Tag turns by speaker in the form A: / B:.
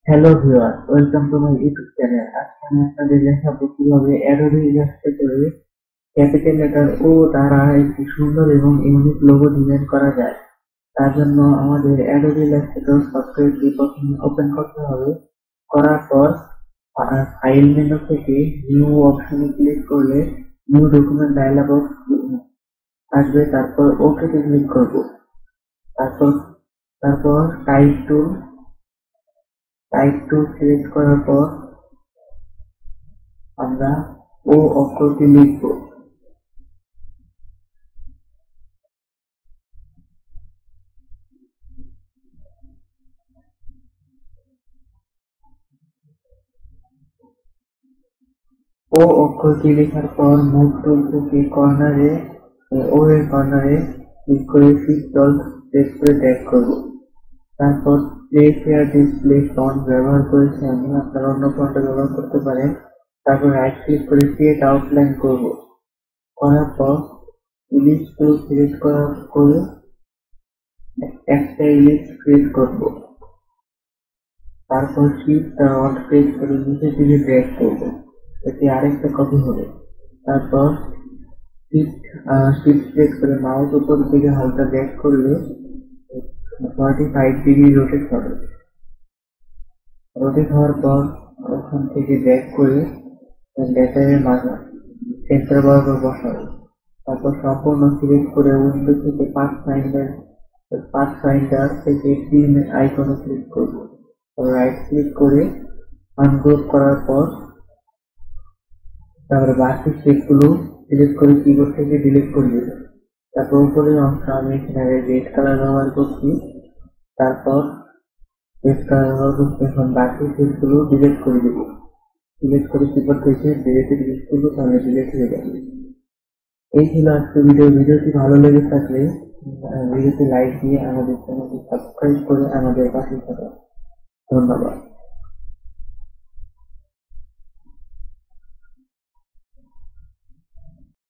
A: Hello viewer, welcome to my YouTube channel. আজকে আমি আপনাদের দেখাবো কিভাবে অ্যাডোবি ইলাস্ট্রেটরে ক্যাপিটাল লেটার ও দ্বারা একটি সুন্দর এবং ইউনিক লোগো ডিজাইন করা যায়। তার জন্য আমাদের অ্যাডোবি ইলাস্ট্রেটর সফটওয়্যারটি প্রথমে ওপেন করতে হবে। করার পর ফাইল মেনু থেকে নিউ অপশনে ক্লিক করলে নিউ ডকুমেন্ট ডায়ালগ বক্স আসবে। তারপর ওকে তে ক্লিক করব। তারপর তারপর টাইপ টু সিলেক্ট করার পর আমরা ও অক্ষরটি লিখব। ও অক্ষরটি লেখার পর মুভ টুল থেকে ও এর কর্নারে ক্লিক করে শিফট অল্ট প্রেস করে ড্র্যাগ করব। তারপর প্লেস হেয়ার ডিসপ্লে ফন্ট ব্যবহার করেছি আমি, আপনারা অন্য ফন্ট ব্যবহার করতে পারেন। তারপর রাইট ক্লিক করে ক্রিয়েট আউটলাইন করব। করার পর ইলিপস টুল সিলেক্ট করে একটা ইলিপস ক্রিয়েট করব। তারপর শিফট অল্ট প্রেস করে নিচের দিকে ড্র্যাগ করব, এটি আরেকটা কপি হবে। তারপর শিফট প্রেস করে মাউস উপর দিকে হালকা ড্র্যাগ করলে 45 ডিগ্রি রোটেট হবে। রোটেট হওয়ার পর ওখান থেকে ড্র্যাগ করে লেটারের মাঝে সেন্টার বরাবর বসাবো। তারপর সম্পূর্ণ সিলেক্ট করে উইন্ডো থেকে পাথ ফাইন্ডার থেকে পিন আইকনে ক্লিক করব। রাইট ক্লিক করে আনগ্রুপ করার পর তারপরে বাকি শেপগুলো সিলেক্ট করে কিবোর্ড থেকে ডিলিট করে দেব। তারপর উপরের অংশ আমি এখানে রেড কালার ব্যবহার করছি। তারপর রেড কালার ব্যবহার করছি। এখন বাকি শেপগুলো ডিলিট করে দেব। ডিলিট করে কিবোর্ড থেকে ডিলিটে ক্লিক করবো, তাহলে ডিলিট হয়ে যাবে। এই ছিল আজকে ভিডিওটি ভালো লেগে থাকলে ভিডিওতে লাইক দিয়ে আমাদের চ্যানেলটি সাবস্ক্রাইব করে আমাদের পাশে থাকুন। ধন্যবাদ।